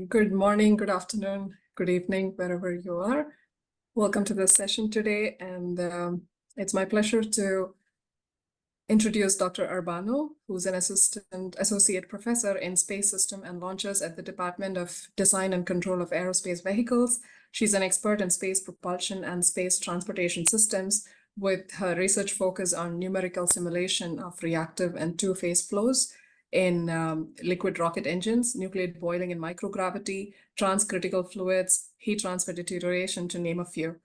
Good morning, good afternoon, good evening, wherever you are. Welcome to this session today, and it's my pleasure to introduce Dr. Urbano, who's an associate professor in space system and launches at the Department of Design and Control of Aerospace Vehicles. She's an expert in space propulsion and space transportation systems, with her research focus on numerical simulation of reactive and two-phase flows in liquid rocket engines, nucleate boiling and microgravity, transcritical fluids, heat transfer deterioration, to name a few.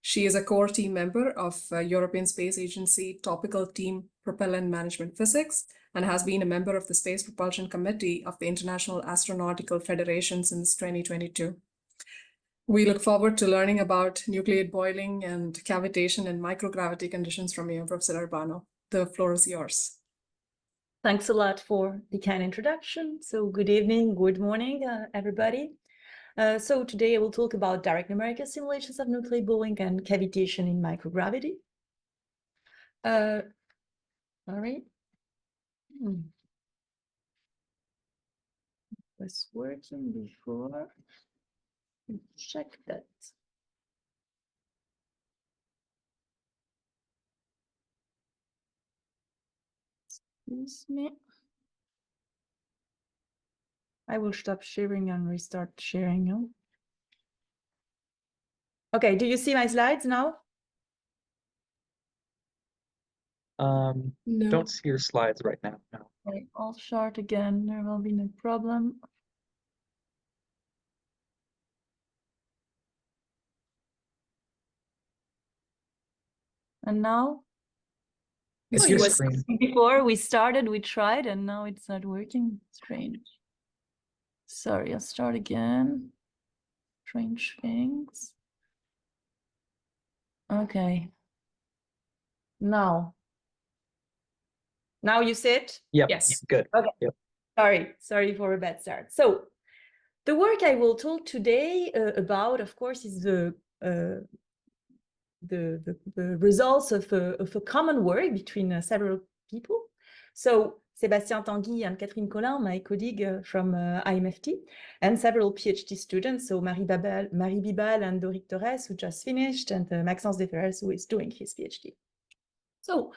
She is a core team member of European Space Agency Topical Team Propellant Management Physics and has been a member of the Space Propulsion Committee of the International Astronautical Federation since 2022. We look forward to learning about nucleate boiling and cavitation in microgravity conditions from you, Professor Urbano. The floor is yours. Thanks a lot for the kind introduction. So good evening, good morning, everybody. So today I will talk about direct numerical simulations of nucleate boiling and cavitation in microgravity. All right. Was working before. Check that. Excuse me. I will stop sharing and restart sharing now. Okay, do you see my slides now? No. Don't see your slides right now. No. Okay, I'll start again. There will be no problem. And now? It's your screen. Before we started, we tried, and now it's not working. Strange. Sorry, I'll start again. Strange things. Okay. Now you see it? Yep. Yes. Good. Okay. Yep. Sorry for a bad start. So the work I will talk today about, of course, is the results of a common work between several people. So Sébastien Tanguy and Catherine Collin, my colleague from IMFT, and several PhD students, so Marie Bibal and Doric Torres, who just finished, and Maxence Desferres, who is doing his PhD. So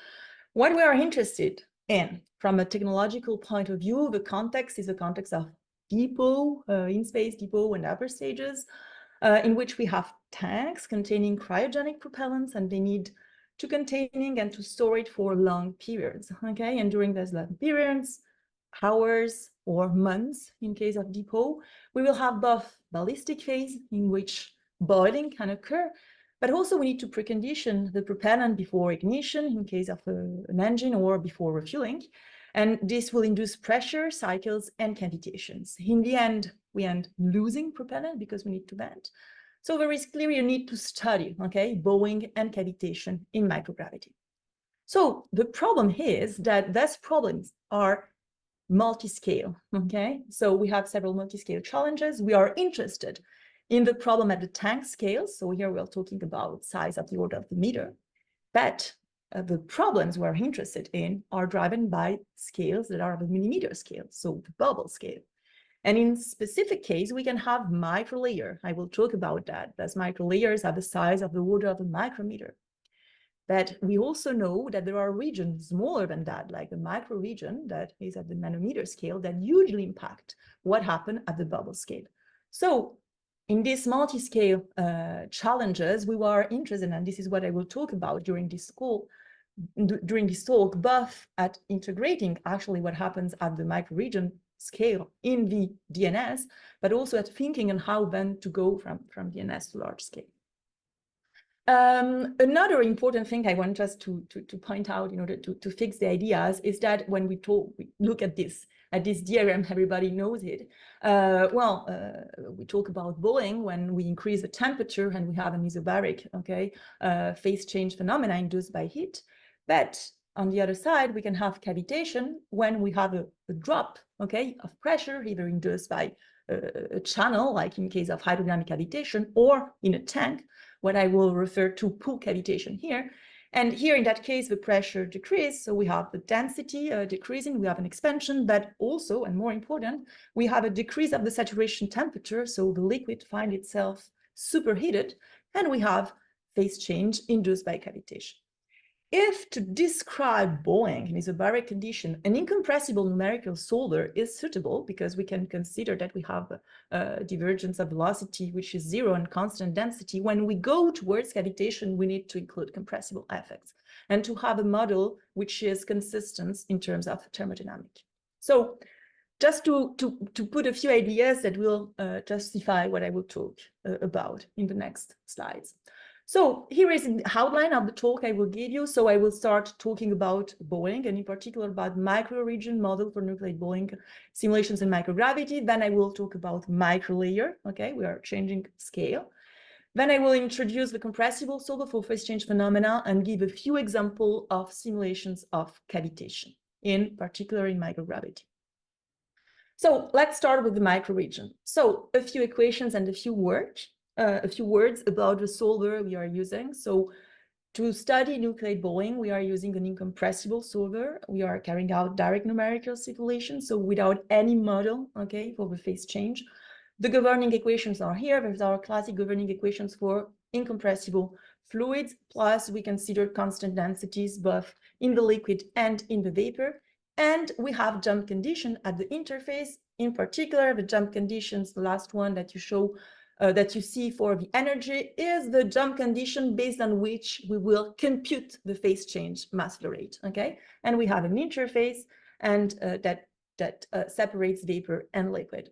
what we are interested in from a technological point of view, the context is a context of depot, in-space depot and upper stages, in which we have tanks containing cryogenic propellants, and they need to containing and to store it for long periods, okay? And during those long periods, hours or months, in case of depot, we will have both ballistic phase, in which boiling can occur, but also we need to precondition the propellant before ignition, in case of an engine, or before refueling. And this will induce pressure cycles and cavitations. In the end, we end losing propellant because we need to vent. So there is clearly a need to study, okay, bowing and cavitation in microgravity. So the problem is that these problems are multi-scale, okay? So we have several multi-scale challenges. We are interested in the problem at the tank scale. So here we're talking about size of the order of the meter. But the problems we're interested in are driven by scales that are of a millimeter scale, so the bubble scale. And in specific case, we can have microlayer. I will talk about that. Those microlayers have the size of the order of a micrometer. But we also know that there are regions smaller than that, like the micro region that is at the nanometer scale, that hugely impact what happened at the bubble scale. So in these multi-scale challenges, we were interested, and this is what I will talk about during this talk, both at integrating actually what happens at the micro region scale in the DNS, but also at thinking on how then to go from DNS to large scale. Another important thing I want us to point out in order to fix the ideas is that when we look at this diagram, everybody knows it. We talk about boiling when we increase the temperature and we have an isobaric, okay, phase change phenomena induced by heat. But on the other side, we can have cavitation when we have a drop, okay, of pressure, either induced by a channel, like in case of hydrodynamic cavitation, or in a tank, what I will refer to pool cavitation here. And here in that case, the pressure decreases. So we have the density decreasing, we have an expansion, but also, and more important, we have a decrease of the saturation temperature. So the liquid finds itself superheated, and we have phase change induced by cavitation. If to describe Boeing in isobaric condition, an incompressible numerical solver is suitable because we can consider that we have a divergence of velocity, which is 0 and constant density. When we go towards cavitation, we need to include compressible effects and to have a model which is consistent in terms of thermodynamic. So just to put a few ideas that will justify what I will talk about in the next slides. So here is an outline of the talk I will give you. So I will start talking about Boeing, and in particular about microregion model for nucleate Boeing simulations in microgravity. Then I will talk about Microlayer. Okay, we are changing scale. Then I will introduce the compressible solver for phase change phenomena and give a few examples of simulations of cavitation, in particular in microgravity. So let's start with the microregion. So a few equations and a few words about the solver we are using. So to study nucleate Boeing, we are using an incompressible solver. We are carrying out direct numerical simulation, so without any model, okay, for the phase change. The governing equations are here. There's our classic governing equations for incompressible fluids, plus we consider constant densities both in the liquid and in the vapor. And we have jump condition at the interface. In particular, the jump conditions, the last one that you show, that you see for the energy, is the jump condition based on which we will compute the phase change mass flow rate. Okay, and we have an interface, and that separates vapor and liquid.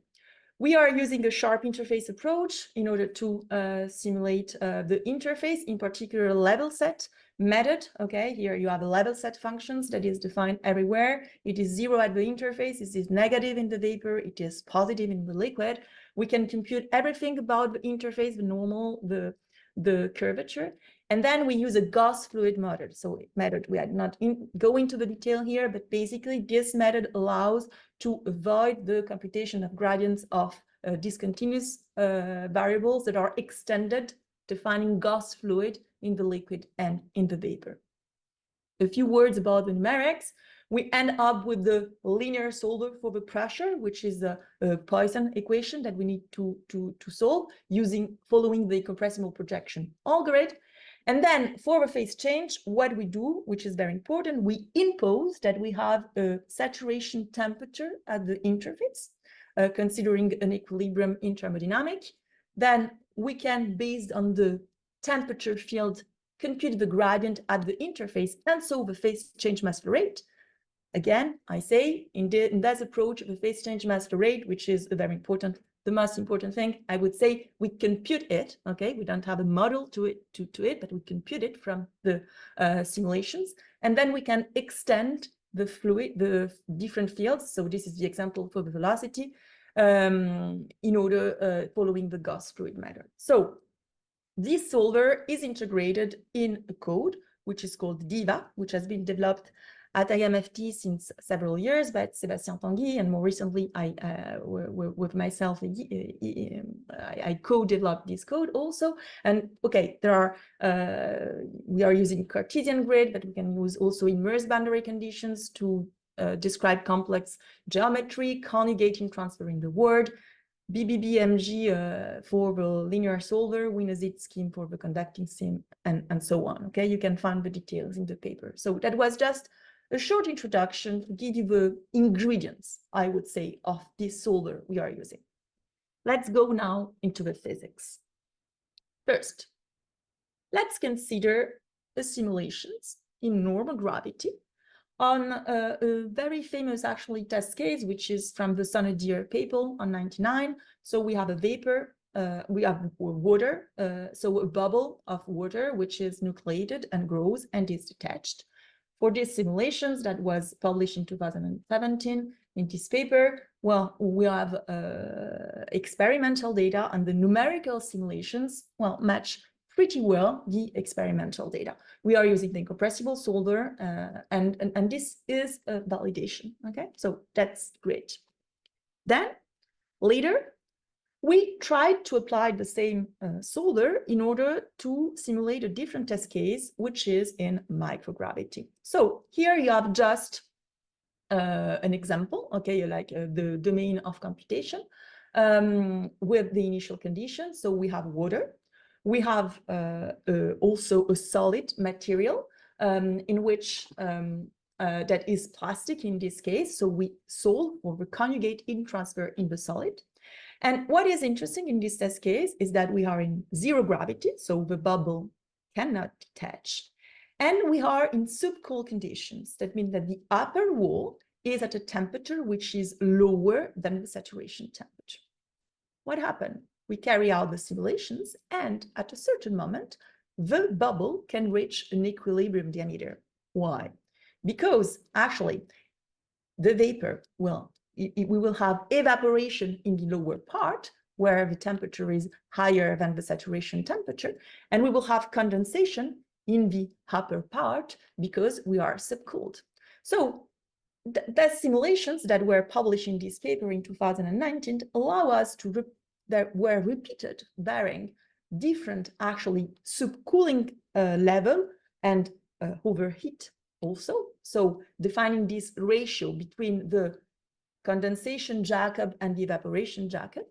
We are using a sharp interface approach in order to simulate the interface, in particular level set method. Okay, here you have a level set functions that is defined everywhere. It is 0 at the interface, it is negative in the vapor, it is positive in the liquid. We can compute everything about the interface, the normal, the curvature, and then we use a Gauss fluid method. So we are not go into the detail here, but basically this method allows to avoid the computation of gradients of discontinuous variables that are extended, defining Gauss fluid in the liquid and in the vapor. A few words about the numerics. We end up with the linear solver for the pressure, which is a Poisson equation that we need to solve following the compressible projection algorithm. And then for the phase change, what we do, which is very important, we impose that we have a saturation temperature at the interface, considering an equilibrium in thermodynamic. Then we can, based on the temperature field, compute the gradient at the interface and so the phase change mass flow rate. Again, I say in this approach, the phase change mass flow rate, which is a very important, the most important thing, I would say we compute it. Okay, we don't have a model to it, but we compute it from the simulations, and then we can extend the fluid, the different fields. So this is the example for the velocity, in order following the Gauss fluid method. So this solver is integrated in a code which is called DIVA, which has been developed at IMFT since several years by Sébastien Tanguy, and more recently, with myself, I co-developed this code also. And okay, there are we are using Cartesian grid, but we can use also immersed boundary conditions to describe complex geometry, conjugating, transferring the word, BBBMG for the linear solver, Winazit scheme for the conducting sim, and so on. Okay, you can find the details in the paper. So that was just a short introduction to give you the ingredients, I would say, of this solver we are using. Let's go now into the physics. First, let's consider the simulations in normal gravity on a very famous, actually, test case, which is from the Sonnedyr paper on 99. So we have a vapor, we have water, so a bubble of water, which is nucleated and grows and is detached. For these simulations that was published in 2017 in this paper, well, we have experimental data, and the numerical simulations, well, match pretty well the experimental data. We are using the incompressible solver, and this is a validation, okay? So that's great. Then, later, we tried to apply the same solder in order to simulate a different test case, which is in microgravity. So here you have just an example, okay, like the domain of computation with the initial conditions. So we have water. We have also a solid material in which that is plastic in this case. So we solve or we conjugate in transfer in the solid. And what is interesting in this test case is that we are in zero gravity, so the bubble cannot detach. And we are in subcool conditions. That means that the upper wall is at a temperature which is lower than the saturation temperature. What happened? We carry out the simulations, and at a certain moment, the bubble can reach an equilibrium diameter. Why? Because actually, the vapor will, we will have evaporation in the lower part, where the temperature is higher than the saturation temperature, and we will have condensation in the upper part because we are subcooled. So the simulations that were published in this paper in 2019 allow us to that were repeated, varying different actually subcooling level and overheat also. So defining this ratio between the condensation jacket and the evaporation jacket,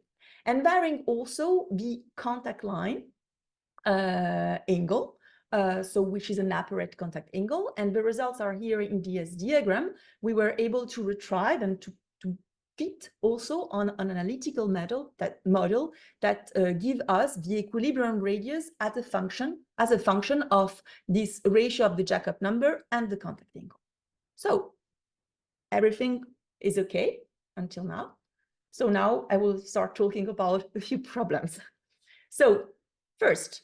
and varying also the contact line angle, so which is an apparent contact angle. And the results are here in this diagram. We were able to retrieve and to fit also on an analytical model that give us the equilibrium radius as a function of this ratio of the Jacob number and the contact angle. So everything is okay until now. So now I will start talking about a few problems. So first,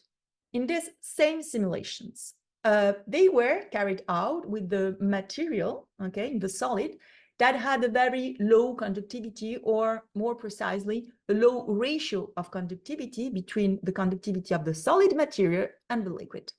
in these same simulations, they were carried out with the material, okay, the solid, that had a very low conductivity, or more precisely, a low ratio of conductivity between the conductivity of the solid material and the liquid.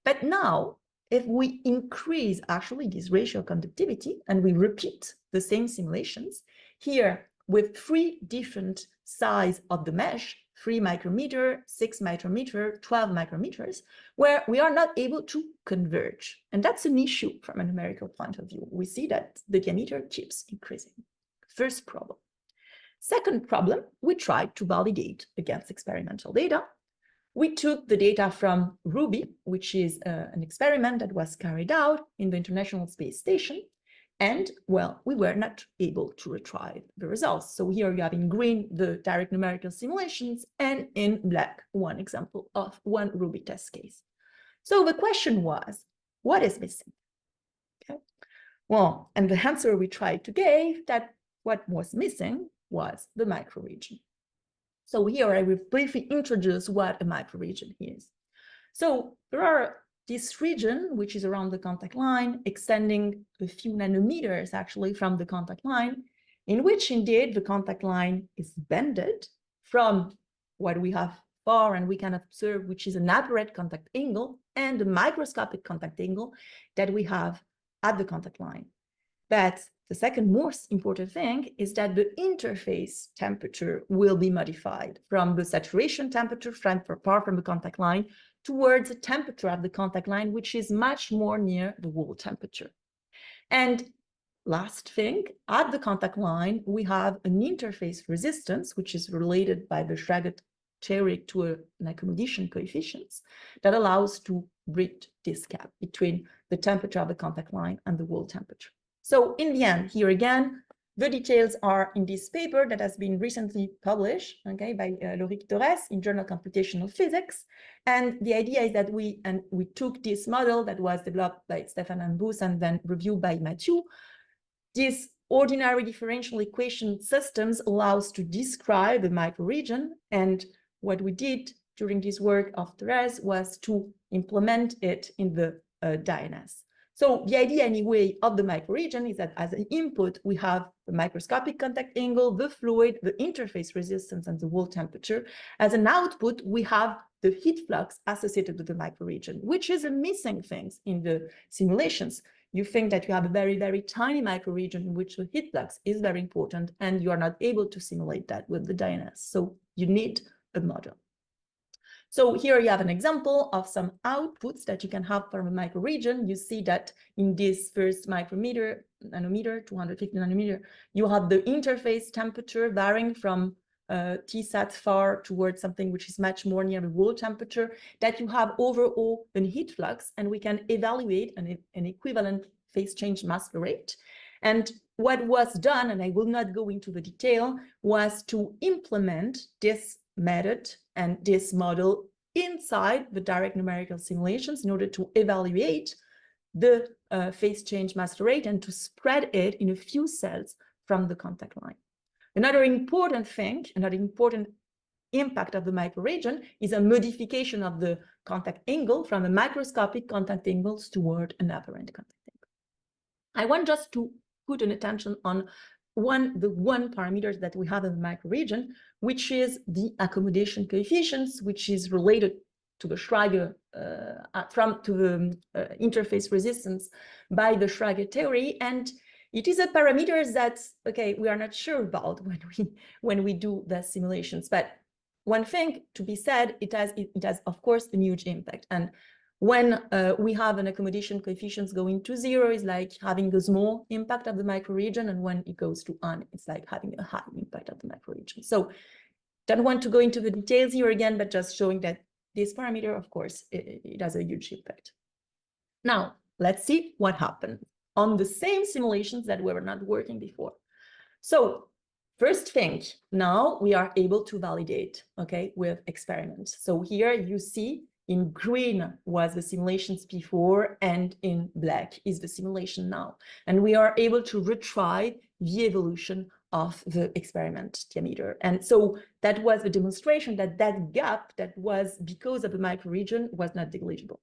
But now, if we increase actually this ratio of conductivity and we repeat the same simulations, here with 3 different size of the mesh, 3 micrometer, 6 micrometer, 12 micrometers, where we are not able to converge. And that's an issue from a numerical point of view. We see that the diameter keeps increasing. First problem. Second problem, we tried to validate against experimental data. We took the data from Ruby, which is an experiment that was carried out in the International Space Station. And, well, we were not able to retrieve the results. So here you have in green the direct numerical simulations, and in black one example of one Ruby test case. So the question was, what is missing? Okay. Well, and the answer we tried to give that what was missing was the microregion. So here I will briefly introduce what a microregion is. So there are this region, which is around the contact line, extending a few nanometers actually from the contact line, in which indeed the contact line is bended from what we have far and we can observe, which is an apparent contact angle and the microscopic contact angle that we have at the contact line. But the second most important thing is that the interface temperature will be modified from the saturation temperature far from the contact line towards a temperature at the contact line, which is much more near the wall temperature. And last thing, at the contact line, we have an interface resistance, which is related by the Schrager theory to an accommodation coefficient that allows to bridge this gap between the temperature of the contact line and the wall temperature. So in the end, here again, the details are in this paper that has been recently published, okay, by Lorik Torres in Journal Computational Physics. And the idea is that we took this model that was developed by Stefan Ambus and then reviewed by Mathieu. This ordinary differential equation systems allows to describe the microregion. And what we did during this work of Torres was to implement it in the DCAS. So the idea anyway of the microregion is that as an input, we have the microscopic contact angle, the fluid, the interface resistance, and the wall temperature. As an output, we have the heat flux associated with the microregion, which is a missing thing in the simulations. You think that you have a very, very tiny microregion in which the heat flux is very important, and you are not able to simulate that with the DCAS. So you need a model. So here you have an example of some outputs that you can have from a microregion. You see that in this first nanometer, 250 nanometer, you have the interface temperature varying from Tsat far towards something which is much more near the wall temperature, that you have overall a heat flux, and we can evaluate an equivalent phase change mass flow rate. And what was done, and I will not go into the detail, was to implement this method and this model inside the direct numerical simulations in order to evaluate the phase change mass flow rate and to spread it in a few cells from the contact line. Another important thing, another important impact of the microregion is a modification of the contact angle from a microscopic contact angles toward an apparent contact angle. I want just to put an attention on the one parameter that we have in the microregion, which is the accommodation coefficients, which is related to the Schreier interface resistance by the Schreier theory, and it is a parameter that we are not sure about when we do the simulations. But one thing to be said, it has of course a huge impact. And when we have an accommodation coefficients going to 0, is like having a small impact of the microregion, and when it goes to 1, it's like having a high impact of the microregion. So don't want to go into the details here again, but just showing that this parameter, of course, it has a huge impact. Now, let's see what happened on the same simulations that were not working before. So first thing, now we are able to validate, with experiments. So here you see in green was the simulations before, and in black is the simulation now. And we are able to retry the evolution of the experiment diameter. And so that was the demonstration that that gap that was because of the microregion was not negligible.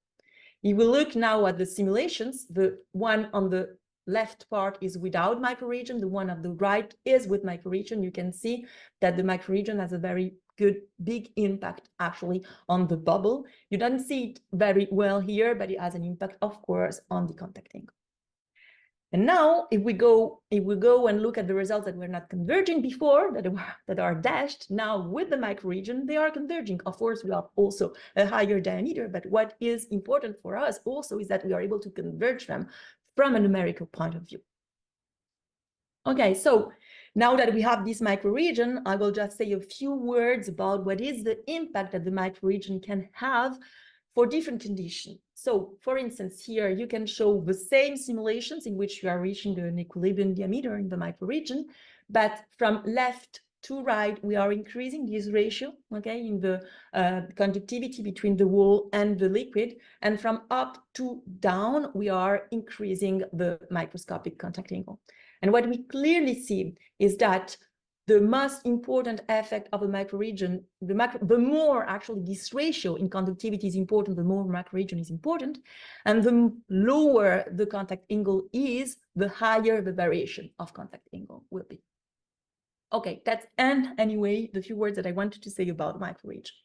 If we look now at the simulations, the one on the left part is without microregion, the one on the right is with microregion. You can see that the microregion has a very good big impact actually on the bubble. You don't see it very well here, but it has an impact, of course, on the contact angle. And now if we go and look at the results that were not converging before, that are dashed, now with the microregion, they are converging. Of course, we have also a higher diameter, but what is important for us also is that we are able to converge them from a numerical point of view. Okay, so now that we have this microregion, I will just say a few words about what is the impact that the microregion can have for different conditions. So, for instance, here you can show the same simulations in which you are reaching an equilibrium diameter in the microregion, but from left to right, we are increasing this ratio, in the conductivity between the wall and the liquid, and from up to down, we are increasing the microscopic contact angle. And what we clearly see is that the most important effect of a microregion, the more actually this ratio in conductivity is important, the more macroregion is important, and the lower the contact angle is, the higher the variation of contact angle will be. Okay, that's anyway the few words that I wanted to say about microregion.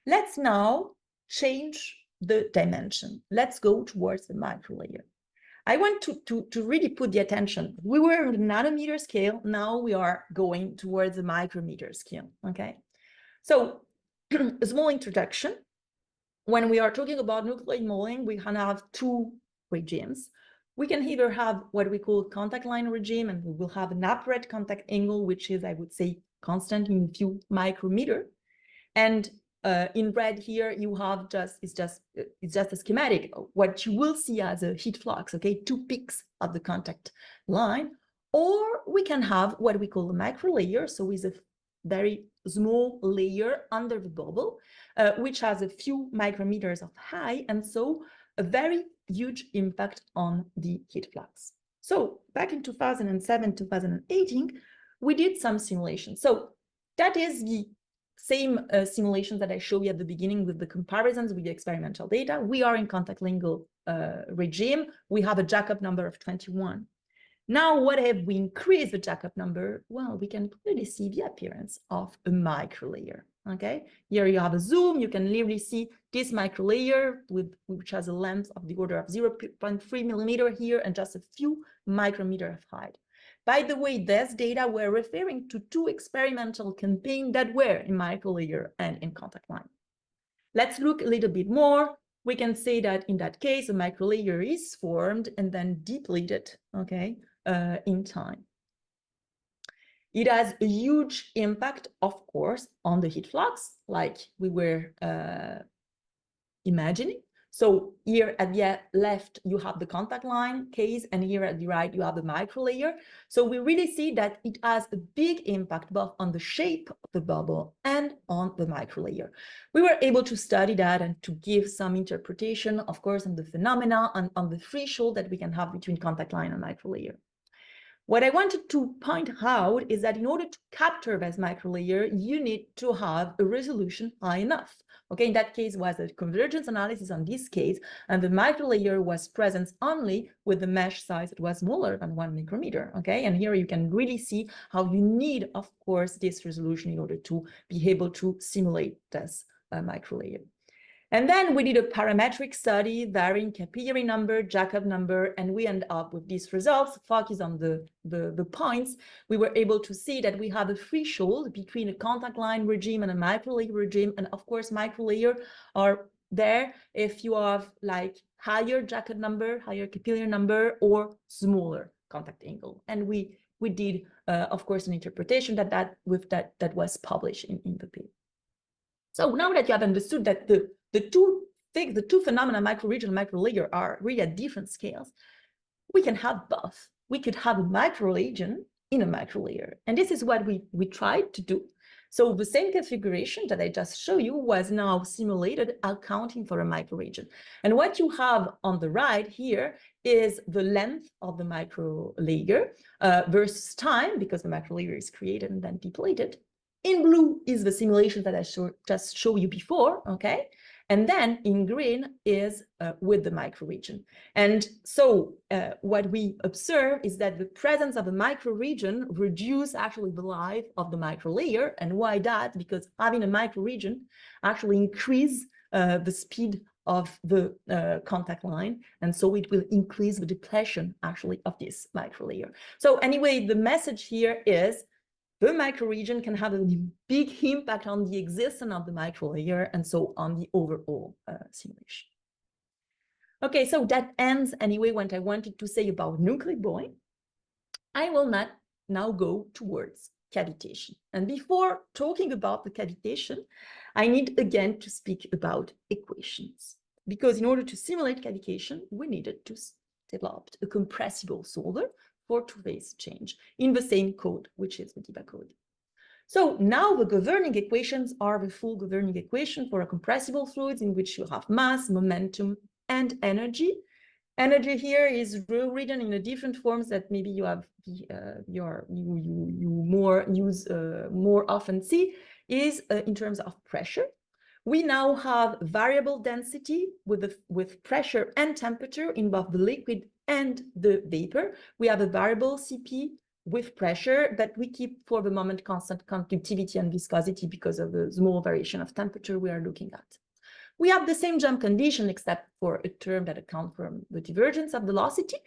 Let's now change the dimension. Let's go towards the microlayer. I want to really put the attention. We were on the nanometer scale. Now we are going towards the micrometer scale. Okay, so a small introduction. When we are talking about nucleate modeling, we can have two regimes. We can either have what we call contact line regime, and we will have an apparent contact angle, which is, I would say, constant in a few micrometer. And in red here, you have it's just a schematic. What you will see as a heat flux, two peaks of the contact line. Or we can have what we call a microlayer, so is a very small layer under the bubble, which has a few micrometers of height, and so a very huge impact on the heat flux. So back in 2007, 2018, we did some simulations. So that is the same simulations that I showed you at the beginning with the comparisons with the experimental data. We are in contact angle regime. We have a Jacob number of 21. Now, what have we increased the Jacob number? Well, we can clearly see the appearance of a microlayer. Okay, here you have a zoom. You can clearly see this microlayer which has a length of the order of 0.3 millimeter here and just a few micrometer of height. By the way, these data were referring to 2 experimental campaigns that were in microlayer and in contact line. Let's look a little bit more. We can say that in that case, a microlayer is formed and then depleted, okay, in time. It has a huge impact, of course, on the heat flux, like we were imagining. So here at the left, you have the contact line case, and here at the right, you have the microlayer. So we really see that it has a big impact both on the shape of the bubble and on the microlayer. We were able to study that and to give some interpretation, of course, on the phenomena and on the threshold that we can have between contact line and microlayer. What I wanted to point out is that in order to capture this microlayer, you need to have a resolution high enough. Okay, in that case was a convergence analysis on this case, and the microlayer was present only with the mesh size that was smaller than 1 micrometer. Okay, and here you can really see how you need, of course, this resolution in order to be able to simulate this microlayer. And then we did a parametric study varying capillary number, Jacob number, and we end up with these results. Focus on the points. We were able to see that we have a threshold between a contact line regime and a microlayer regime. And of course, microlayer are there if you have like higher Jacob number, higher capillary number, or smaller contact angle. And we did, of course, an interpretation that was published in the paper. So now that you have understood that the two phenomena, microregion and microlayer, are really at different scales, we can have both. We could have a microregion in a microlayer. And this is what we tried to do. So the same configuration that I just showed you was now simulated accounting for a microregion. And what you have on the right here is the length of the microlayer versus time, because the microlayer is created and then depleted. In blue is the simulation that I just showed you before, okay? And then in green is with the microregion. And so what we observe is that the presence of a microregion reduces actually the life of the microlayer. And why that? Because having a microregion actually increase the speed of the contact line. And so it will increase the depletion actually of this microlayer. So anyway, the message here is the microregion can have a big impact on the existence of the microlayer and so on the overall simulation. Okay, so that ends anyway what I wanted to say about nucleate buoy. I will now go towards cavitation. And before talking about the cavitation, I need again to speak about equations. Because in order to simulate cavitation, we needed to develop a compressible solver for two-phase change in the same code, which is the DCAS code. So now the governing equations are the full governing equation for a compressible fluid in which you have mass, momentum, and energy. Energy here is written in a different forms that maybe you have more often see is in terms of pressure. We now have variable density with pressure and temperature in both the liquid and the vapor. We have a variable Cp with pressure that we keep for the moment constant conductivity and viscosity because of the small variation of temperature we are looking at. We have the same jump condition except for a term that accounts for the divergence of velocity.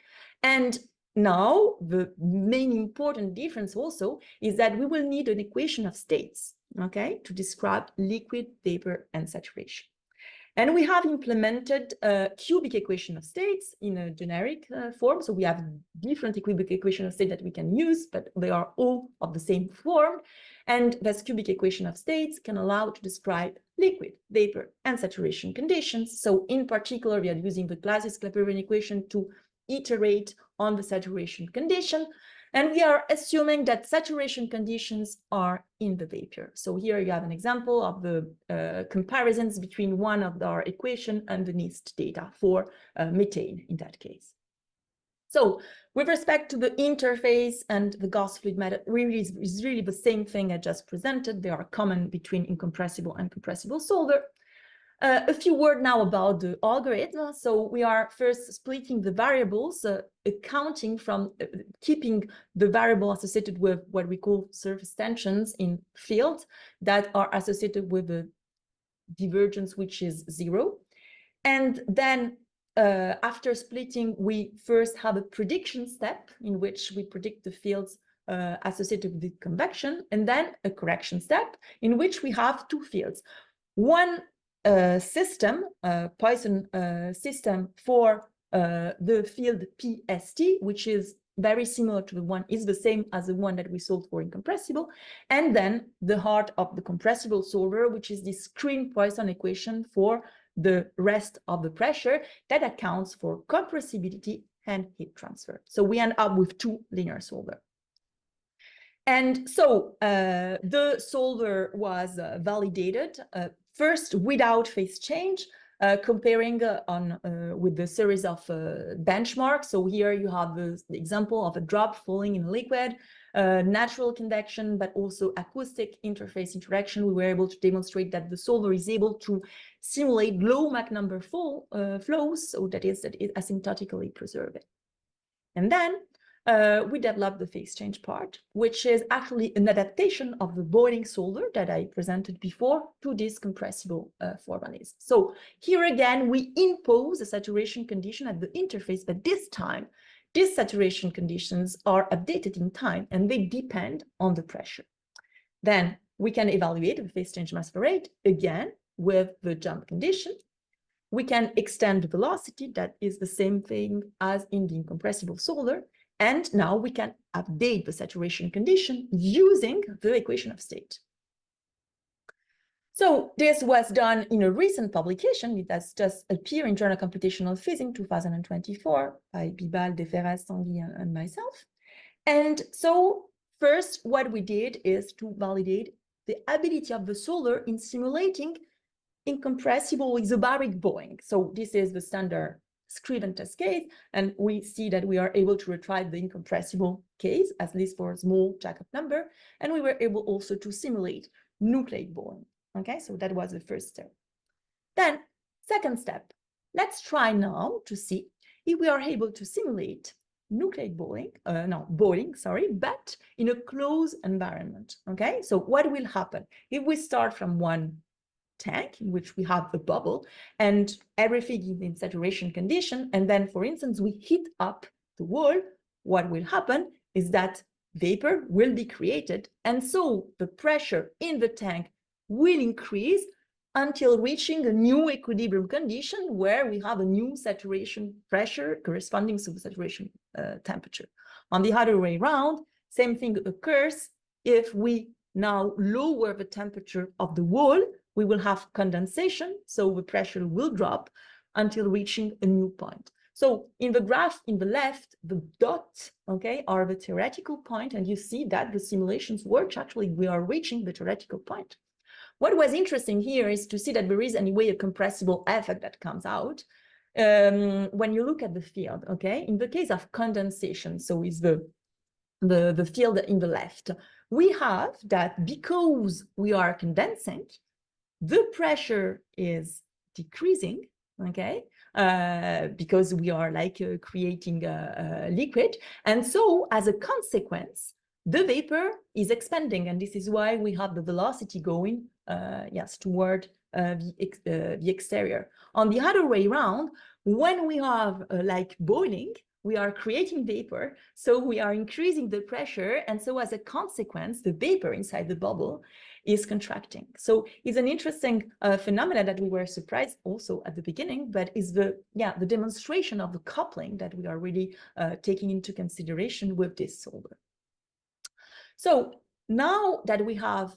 And now the main important difference also is that we will need an equation of states, okay, to describe liquid, vapor, and saturation. And we have implemented a cubic equation of states in a generic form. So we have different cubic equation of state that we can use, but they are all of the same form. And this cubic equation of states can allow to describe liquid, vapor, and saturation conditions. So in particular, we are using the SaCLaB equation to iterate on the saturation condition. And we are assuming that saturation conditions are in the vapor. So here you have an example of the comparisons between one of our equation and the NIST data for methane in that case. So with respect to the interface and the gas fluid method, is really the same thing I just presented. They are common between incompressible and compressible solver. A few words now about the algorithm. So we are first splitting the variables, accounting from keeping the variable associated with what we call surface tensions in fields that are associated with the divergence, which is 0. And then after splitting, we first have a prediction step in which we predict the fields associated with convection, and then a correction step in which we have two fields. One system, Poisson system for the field PST, which is very similar to the one, is the same as the one that we solved for incompressible, and then the heart of the compressible solver, which is this screen Poisson equation for the rest of the pressure that accounts for compressibility and heat transfer. So we end up with two linear solvers. And so the solver was validated first without phase change, comparing with the series of benchmarks. So here you have the example of a drop falling in liquid, natural convection, but also acoustic interface interaction. We were able to demonstrate that the solver is able to simulate low Mach number flows, so that is asymptotically preserving. And then we developed the phase change part, which is actually an adaptation of the boiling solver that I presented before to these compressible formulas. So here again, we impose a saturation condition at the interface, but this time, these saturation conditions are updated in time and they depend on the pressure. Then we can evaluate the phase change mass flow rate again with the jump condition. We can extend the velocity, that is the same thing as in the incompressible solver. And now we can update the saturation condition using the equation of state. So this was done in a recent publication. It has just appeared in Journal of Computational Physics in 2024 by Bibal, Deferres, Tanguy, and myself. And so first, what we did is to validate the ability of the solver in simulating incompressible isobaric Boeing. So this is the standard Scriven test case, and we see that we are able to retrieve the incompressible case, at least for a small jack-up number, and we were able also to simulate nucleate Boeing. Okay, so that was the first step. Then, second step, let's try now to see if we are able to simulate nucleate Boeing, but in a closed environment. Okay, so what will happen if we start from one tank in which we have a bubble and everything is in saturation condition, and then, for instance, we heat up the wall? What will happen is that vapor will be created, and so the pressure in the tank will increase until reaching a new equilibrium condition where we have a new saturation pressure corresponding to the saturation temperature. On the other way around, same thing occurs if we now lower the temperature of the wall. We will have condensation, so the pressure will drop until reaching a new point. So in the graph in the left, the dots, okay, are the theoretical point, and you see that the simulations work. Actually, we are reaching the theoretical point. What was interesting here is to see that there is anyway a compressible effect that comes out when you look at the field, okay? In the case of condensation, so is the field in the left, we have that because we are condensing, the pressure is decreasing, okay, because we are like creating a liquid. And so as a consequence, the vapor is expanding. And this is why we have the velocity going, toward the exterior. On the other way around, when we have like boiling, we are creating vapor, so we are increasing the pressure, and so as a consequence, the vapor inside the bubble is contracting. So it's an interesting phenomenon that we were surprised also at the beginning, but is the demonstration of the coupling that we are really taking into consideration with this solver. So now that we have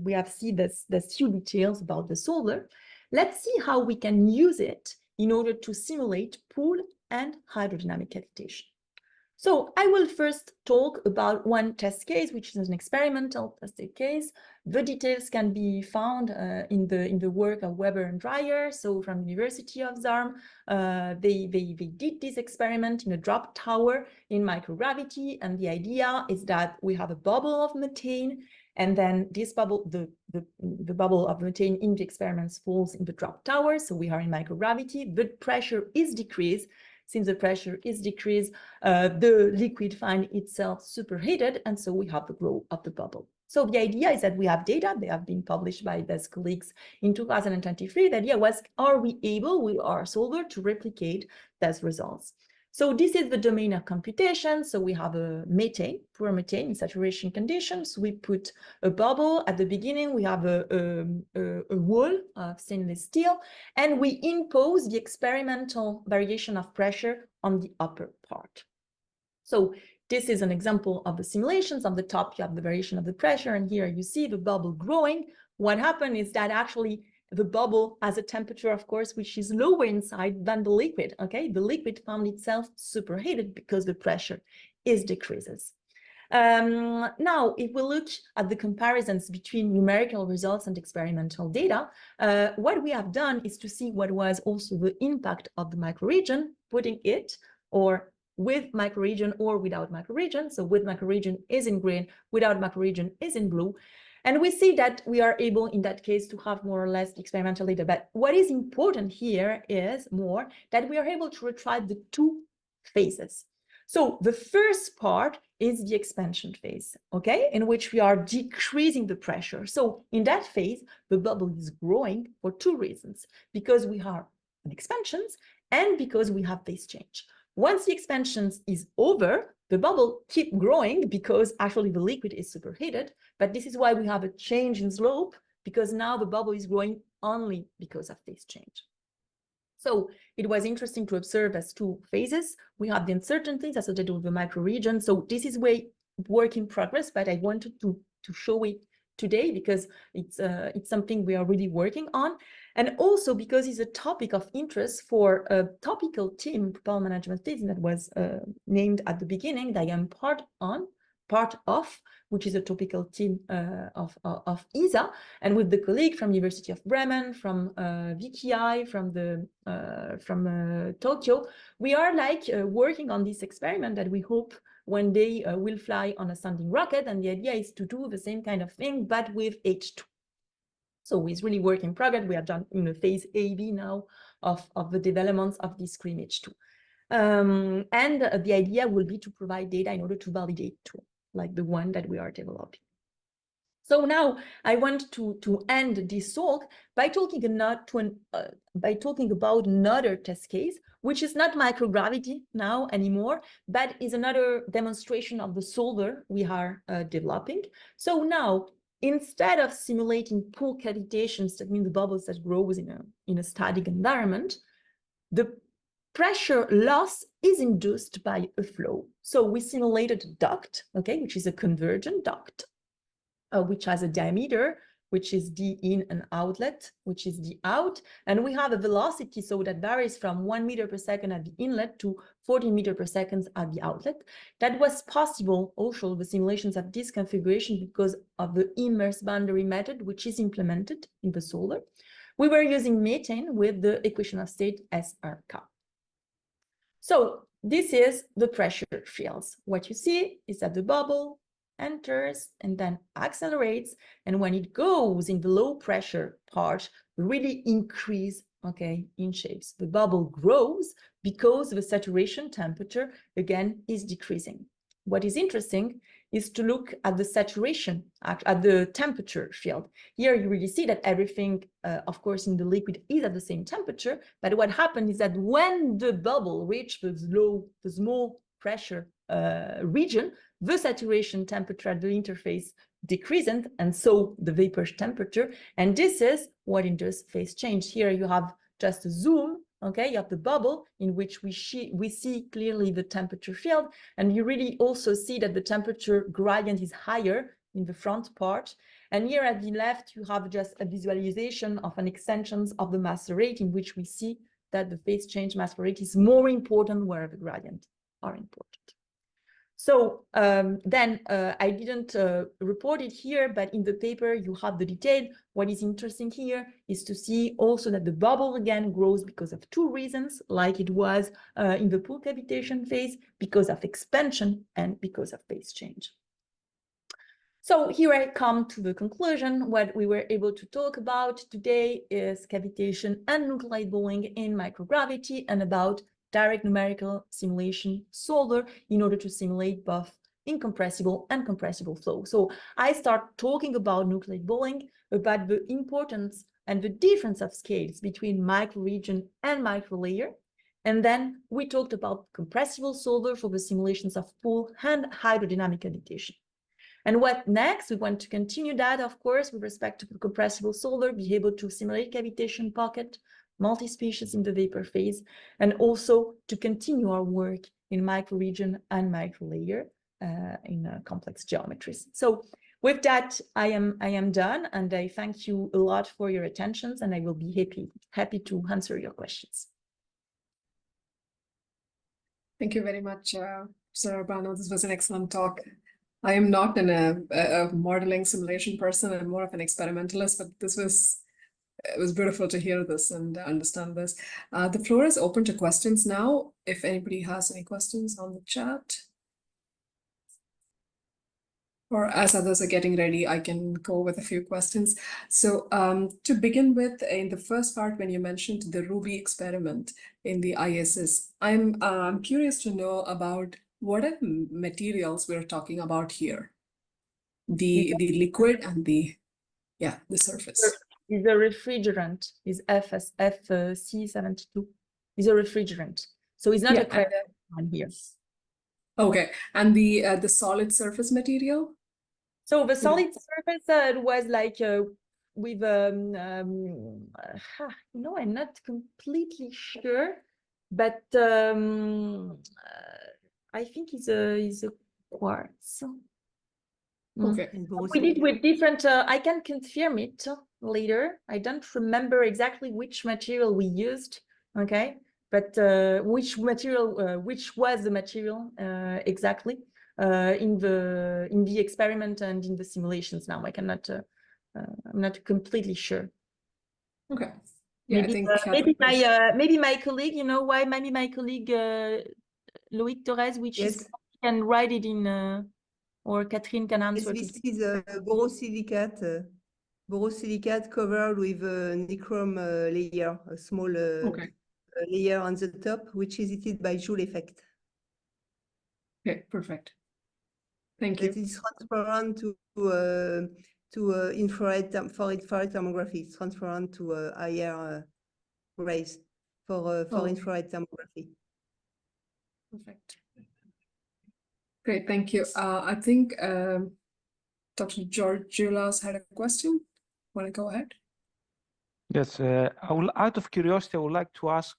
we have seen this few details about the solver, let's see how we can use it in order to simulate pool and hydrodynamic cavitation. So I will first talk about one test case, which is an experimental test case. The details can be found in the work of Weber and Dreyer. So from the University of Zarm, they did this experiment in a drop tower in microgravity, and the idea is that we have a bubble of methane, and then this bubble, the bubble of methane in the experiments falls in the drop tower. So we are in microgravity. The pressure is decreased. Since the pressure is decreased, the liquid finds itself superheated, and so we have the growth of the bubble. So the idea is that we have data, they have been published by these colleagues in 2023. The idea was, are we able with our solver to replicate those results? So this is the domain of computation. So we have a methane, pure methane in saturation conditions. We put a bubble at the beginning. We have a wall of stainless steel, and we impose the experimental variation of pressure on the upper part. So this is an example of the simulations. On the top, you have the variation of the pressure, and here you see the bubble growing. What happened is that actually the bubble has a temperature, of course, which is lower inside than the liquid, okay? The liquid found itself superheated because the pressure is decreases. Now, if we look at the comparisons between numerical results and experimental data, what we have done is to see what was also the impact of the microregion, putting it or with microregion or without microregion. So with microregion is in green, without microregion is in blue. And we see that we are able, in that case, to have more or less experimental data. But what is important here is more that we are able to retrieve the two phases. So the first part is the expansion phase, okay, in which we are decreasing the pressure. So in that phase, the bubble is growing for two reasons, because we have an expansions and because we have phase change. Once the expansions is over, the bubble keep growing because actually the liquid is superheated, but this is why we have a change in slope, because now the bubble is growing only because of phase change. So it was interesting to observe as two phases. We have the uncertainties associated with the microregion. So this is work in progress, but I wanted to show it today because it's something we are really working on. And also because it's a topic of interest for a topical team, propellant management team, that was named at the beginning, that I am part of, which is a topical team of ESA, and with the colleague from University of Bremen, from VTI, from Tokyo, we are like working on this experiment that we hope one day will fly on a sounding rocket, and the idea is to do the same kind of thing, but with H2. So it's really work in progress. We are done in the phase AB now of the developments of this Scream H2. And the idea will be to provide data in order to validate tool, like the one that we are developing. So now I want to end this talk by talking about another test case, which is not microgravity now anymore, but is another demonstration of the solver we are developing. So now, instead of simulating pool cavitations, that mean the bubbles that grows in a static environment, the pressure loss is induced by a flow. So we simulated a duct, okay, which is a convergent duct, which has a diameter, which is the in and outlet, which is the out. And we have a velocity, so that varies from 1 meter per second at the inlet to 40 meters per second at the outlet. That was possible also the simulations of this configuration because of the immerse boundary method, which is implemented in the solver. We were using methane with the equation of state SRK. So this is the pressure fields. What you see is that the bubble enters and then accelerates, and when it goes in the low pressure part, really increase, okay, in shapes. The bubble grows because the saturation temperature again is decreasing. What is interesting is to look at the saturation, at the temperature field. Here you really see that everything, of course, in the liquid is at the same temperature, but what happened is that when the bubble reaches the small pressure region, the saturation temperature at the interface decreases, and so the vapor temperature. And this is what induces phase change. Here you have just a zoom, okay? You have the bubble in which we see clearly the temperature field, and you really also see that the temperature gradient is higher in the front part. And here at the left, you have just a visualization of an extension of the mass rate, in which we see that the phase change mass rate is more important where the gradient are important. So then I didn't report it here, but in the paper you have the detail. What is interesting here is to see also that the bubble again grows because of two reasons, like it was in the pool cavitation phase, because of expansion and because of phase change. So here I come to the conclusion. What we were able to talk about today is cavitation and nucleate bowling in microgravity, and about direct numerical simulation solver in order to simulate both incompressible, and compressible flow. So I start talking about nucleate balling, about the importance and the difference of scales between microregion and microlayer. And then we talked about compressible solver for the simulations of pool and hydrodynamic cavitation. And what next? We want to continue that, of course, with respect to the compressible solver, be able to simulate cavitation pocket, multi-species in the vapor phase, and also to continue our work in microregion and microlayer in complex geometries. So with that, I am done, and I thank you a lot for your attentions, and I will be happy to answer your questions. Thank you very much, Professor Urbano. This was an excellent talk. I am not a modeling simulation person. I'm more of an experimentalist, but it was beautiful to hear this and understand this. The floor is open to questions now. If anybody has any questions on the chat, or as others are getting ready, I can go with a few questions. So to begin with, in the first part, when you mentioned the Ruby experiment in the ISS, I'm curious to know about what are the materials we're talking about here? The liquid and the surface. Is a refrigerant, is FC72, is a refrigerant. So it's not a credit on here. Okay, and the solid surface material? So the solid surface was like with I'm not completely sure, but I think it's a quartz. Okay. We did with different. I can confirm it later. I don't remember exactly which material we used. Okay, but which material, which was the material exactly in the experiment and in the simulations. Now I cannot. I'm not completely sure. Okay. Yeah, maybe, I think maybe my colleague. You know why? Maybe my colleague Loïc Torres, which is can write it in. Or Catherine can answer. Yes, this is a borosilicate covered with a nichrome layer, a small layer on the top, which is heated by Joule effect. Okay, perfect. Thank you. It is transparent to infrared thermography. It's transparent to IR rays for infrared thermography. Perfect. Great, thank you. I think Dr. Georgioulas had a question. Want to go ahead? Yes, out of curiosity, I would like to ask,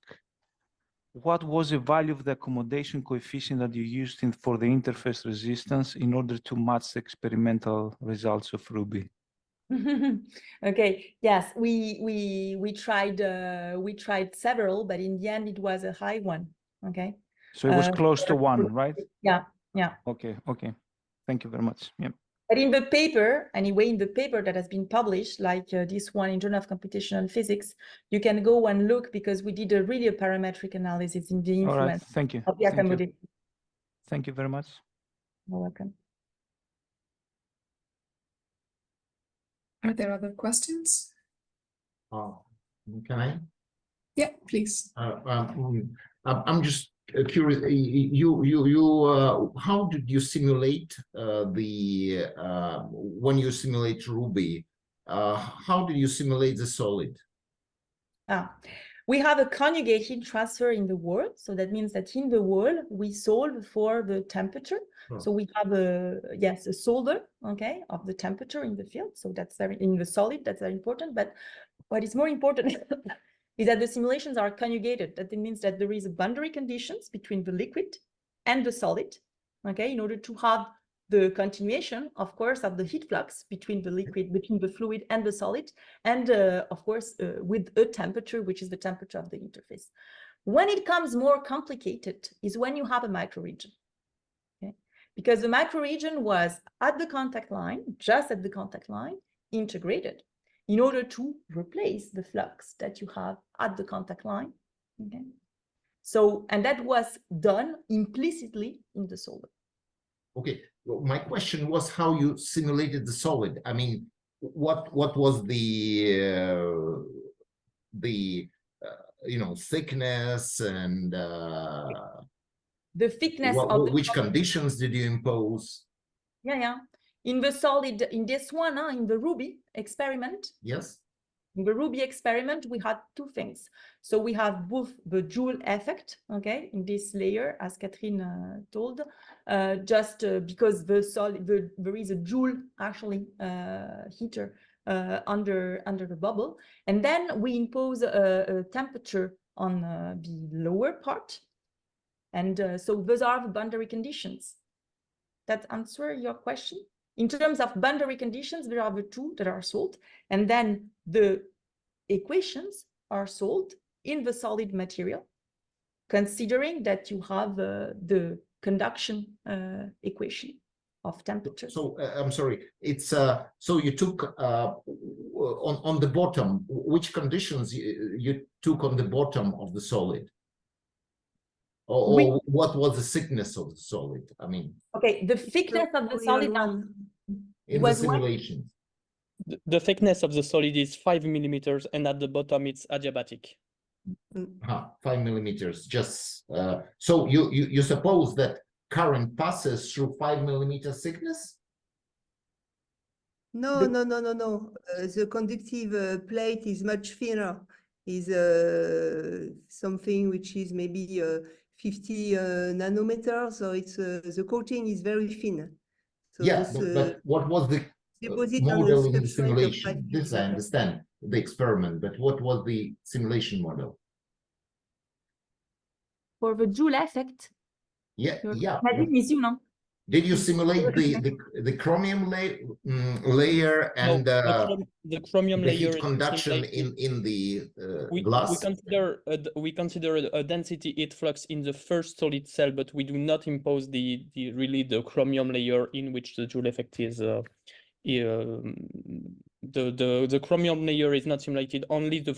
what was the value of the accommodation coefficient that you used for the interface resistance in order to match the experimental results of Ruby? Okay, yes, we tried several, but in the end it was a high one. Okay. So it was close to 1, right? Yeah, yeah. Okay, okay. Thank you very much. Yeah. But in the paper, anyway, in the paper that has been published, like this one in Journal of Computational Physics, you can go and look because we did a parametric analysis in the influence. All right, thank you. Of the accommodation. Thank you very much. You're welcome. Are there other questions? Can I? Yeah, please. I'm just curious. How did you simulate when you simulate Ruby? How did you simulate the solid? We have a conjugate heat transfer in the wall. So that means that in the wall, we solve for the temperature. Oh. So we have a solver, okay, of the temperature in the field. So that's in the solid, that's very important. But what is more important is that the simulations are conjugated. That means that there is a boundary conditions between the liquid and the solid, okay, in order to have the continuation, of course, of the heat flux between the liquid, between the fluid and the solid, and of course, with a temperature, which is the temperature of the interface. When it comes more complicated is when you have a microregion, okay? Because the microregion was at the contact line, just at the contact line, integrated in order to replace the flux that you have at the contact line, okay? So, and that was done implicitly in the solver. Okay, well, my question was how you simulated the solid. I mean, what was the thickness and The thickness of the which conditions did you impose? Yeah. In the solid, in this one, in the Ruby experiment. Yes. In the Ruby experiment, we had two things. So we have both the Joule effect, okay, in this layer, as Catherine told, just because there is a Joule actually heater under the bubble, and then we impose a temperature on the lower part, and so those are the boundary conditions. That answer your question? In terms of boundary conditions, there are the two that are solved, and then the equations are solved in the solid material, considering that you have the conduction equation of temperature. So I'm sorry, it's so you took on the bottom, which conditions you took on the bottom of the solid? Or what was the thickness of the solid? I mean, okay, the thickness of the solid in the simulations. The thickness of the solid is 5 millimeters, and at the bottom it's adiabatic. 5 millimeters. Just so you suppose that current passes through 5 millimeter thickness? No. The conductive plate is much thinner. Is something which is maybe 50 nanometers, so it's the coating is very thin. So yeah, this, but what was the model in the simulation? This I understand, the experiment, but what was the simulation model? For the Joule effect? Yeah. Did you simulate the chromium layer and the chromium layer heat conduction in the glass? We consider a density heat flux in the first solid cell, but we do not impose the chromium layer in which the Joule effect is. The chromium layer is not simulated. Only the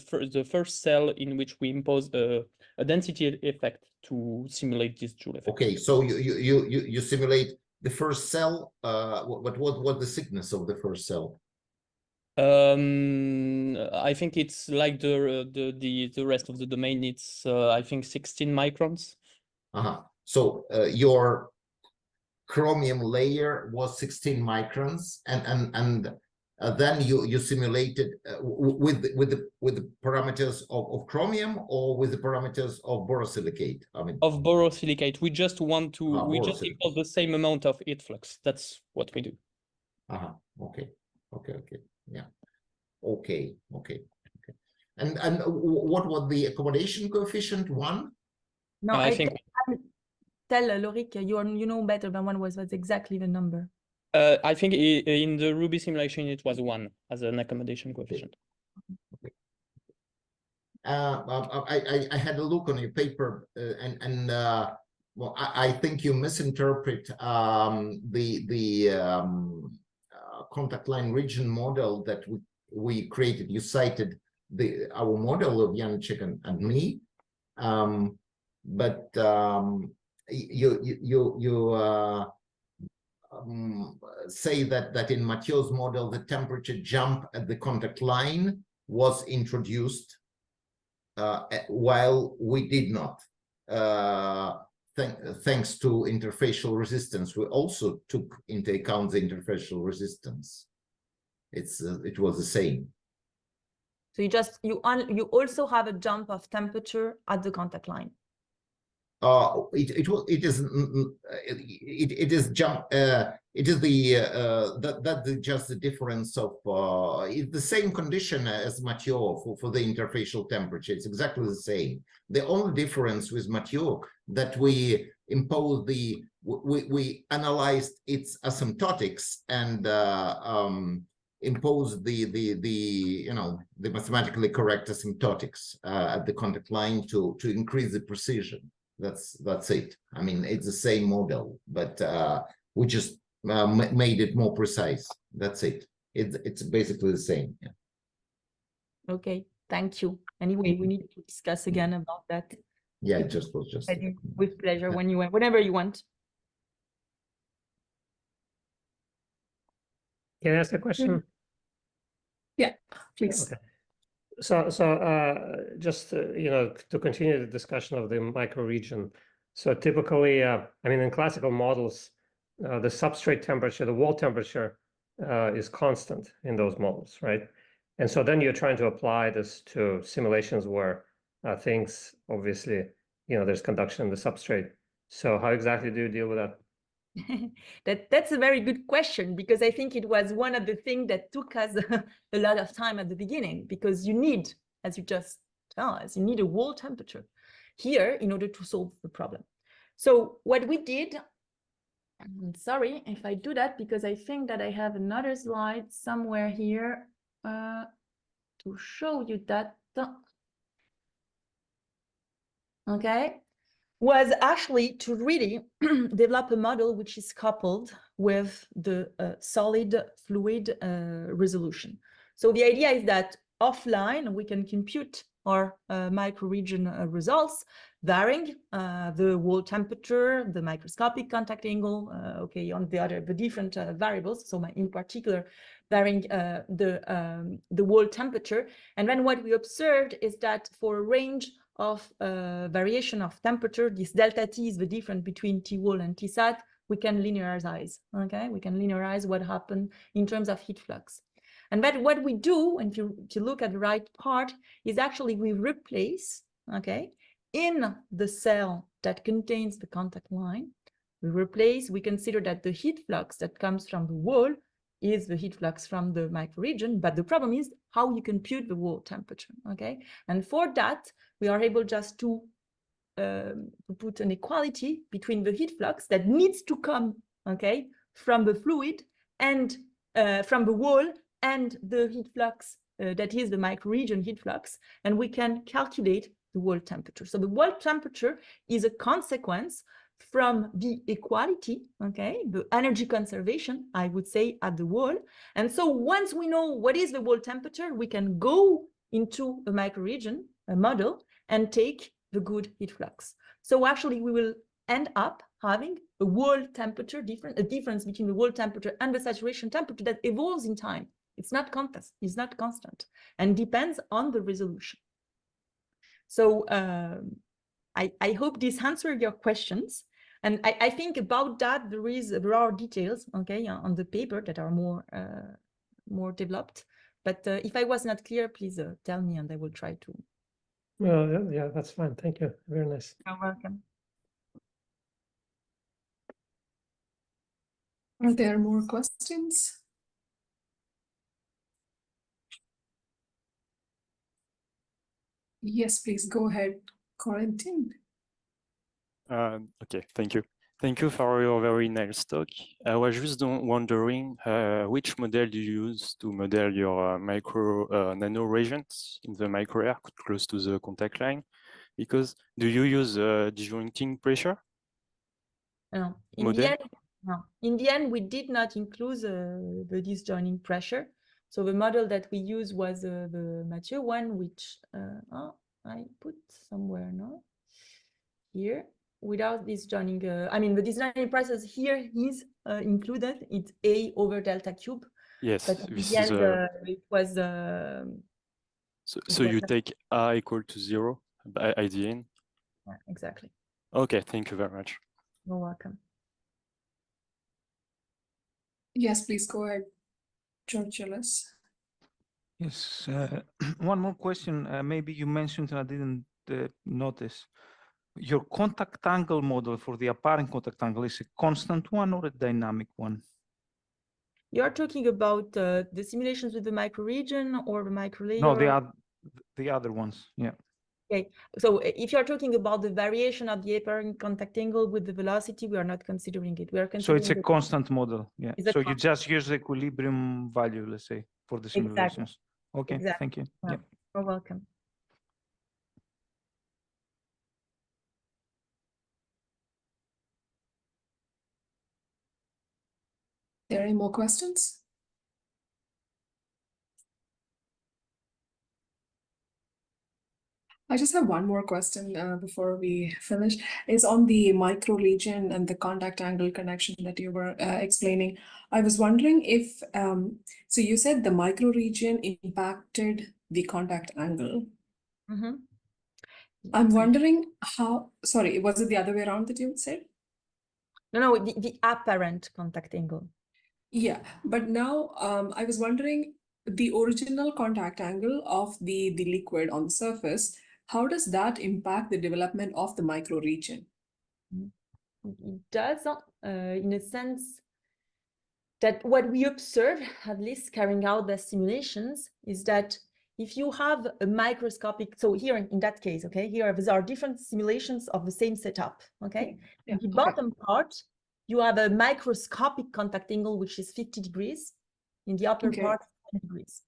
first cell in which we impose a density effect to simulate this Joule effect. Okay, so you simulate the first cell. What was the thickness of the first cell? I think it's like the rest of the domain. It's I think 16 microns. So your chromium layer was 16 microns, and then you simulated with the parameters of chromium or with the parameters of borosilicate. I mean, of borosilicate. We just want to just impose the same amount of heat flux. That's what we do. Okay. Yeah. Okay. And what was the accommodation coefficient? 1? No, I think. Tell Lorik, you know better than one was exactly the number. I think in the Ruby simulation it was 1 as an accommodation coefficient. Okay. I had a look on your paper, and well, I think you misinterpret the contact line region model that we created. You cited our model of Janczyk and me, but you say that in Mathieu's model the temperature jump at the contact line was introduced while we did not. Thanks to interfacial resistance, we also took into account the interfacial resistance. It was the same. So you also have a jump of temperature at the contact line. It is just the difference of it's the same condition as Mathieu for the interfacial temperature. It's exactly the same. The only difference with Mathieu that we imposed we analyzed its asymptotics and imposed the mathematically correct asymptotics at the contact line to increase the precision. That's it. I mean, it's the same model, but we just made it more precise. That's it. It's basically the same. Yeah. Okay, thank you. Anyway, we need to discuss again about that. Yeah, it just was just with pleasure whenever you want. Can I ask a question? Yeah, please. Okay. So just to continue the discussion of the microregion, So typically, I mean, in classical models, the substrate temperature, the wall temperature is constant in those models, right? And so then you're trying to apply this to simulations where things, obviously, there's conduction in the substrate. So how exactly do you deal with that? That's a very good question, because I think it was one of the things that took us a lot of time at the beginning, because you need, as you just tell us, you need a wall temperature here in order to solve the problem. So what we did, I'm sorry if I do that, because I think that I have another slide somewhere here to show you that. Okay, was actually to really develop a model which is coupled with the solid fluid resolution. So the idea is that offline we can compute our microregion results, varying the wall temperature, the microscopic contact angle, okay, on the different variables. So in particular, varying the wall temperature. And then what we observed is that for a range of variation of temperature, this delta T is the difference between T wall and T sat, we can linearize, okay? We can linearize what happened in terms of heat flux. And that what we do, and if you look at the right part, is actually we replace, okay, in the cell that contains the contact line, we consider that the heat flux that comes from the wall is the heat flux from the microregion, but the problem is how you compute the wall temperature, okay? And for that, we are able just to put an equality between the heat flux that needs to come, okay, from the fluid and from the wall and the heat flux that is the microregion heat flux, and we can calculate the wall temperature. So the wall temperature is a consequence from the equality, okay, the energy conservation, I would say, at the wall. And so once we know what is the wall temperature, we can go into a microregion, a model, and take the good heat flux. So actually we will end up having a wall temperature difference, a difference between the wall temperature and the saturation temperature that evolves in time. It's not constant, and depends on the resolution. So I hope this answered your questions. And I think about that there are details, okay, on the paper that are more developed. But if I was not clear, please tell me, and I will try to. Well, yeah, that's fine. Thank you. Very nice. You're welcome. Are there more questions? Yes, please go ahead, Corentin. Okay, thank you. Thank you for your very nice talk. I was just wondering which model do you use to model your nano regions in the microlayer close to the contact line? Because do you use disjointing pressure? No. In the end, we did not include the disjoining pressure. So the model that we used was the Mathieu one, which I put somewhere now. Here, without disjoining, I mean, the disjoining process here is included. It's A over delta cube. Yes, but in the end, it was. So you take A equal to 0 at the end? Yeah, exactly. Okay, thank you very much. You're welcome. Yes, please go ahead, Georgios. Yes, one more question. Maybe you mentioned and I didn't notice. Your contact angle model for the apparent contact angle is a constant one or a dynamic one? You're talking about the simulations with the microregion or the microlayer? No, the other ones, yeah. Okay, so if you're talking about the variation of the apparent contact angle with the velocity, we are not considering it. We are considering. So it's a constant model, yeah. So you just use the equilibrium value, let's say, for the simulations. Exactly. Okay, exactly. Thank you. Yeah. You're welcome. Are there any more questions? I just have one more question before we finish. It's on the microregion and the contact angle connection that you were explaining. I was wondering if, so you said the microregion impacted the contact angle. Mm-hmm. I'm wondering how, sorry, was it the other way around that you said? No, the apparent contact angle. Yeah, but now I was wondering the original contact angle of the liquid on the surface, how does that impact the development of the micro region? It does, in a sense that what we observe, at least carrying out the simulations, is that if you have a microscopic, so here in that case, okay, here there are different simulations of the same setup, okay? Yeah, In the okay. bottom part, you have a microscopic contact angle, which is 50 degrees. In the upper Okay. part, 10 degrees.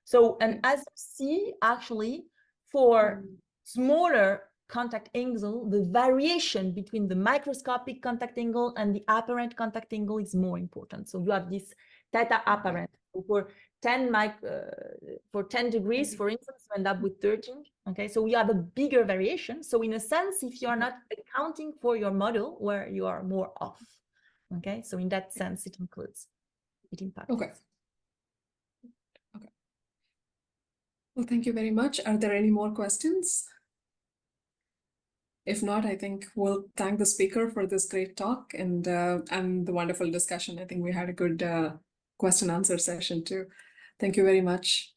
So, and Okay. as you see, actually, for smaller contact angle, the variation between the microscopic contact angle and the apparent contact angle is more important. So you have this theta apparent. So for 10 degrees, for instance, you end up with 13. Okay, so we have a bigger variation. So in a sense, if you are not accounting for your model, where you are more off. Okay, so in that sense, it impacts. Okay. Okay. Well, thank you very much. Are there any more questions? If not, I think we'll thank the speaker for this great talk and the wonderful discussion. I think we had a good question answer session too. Thank you very much.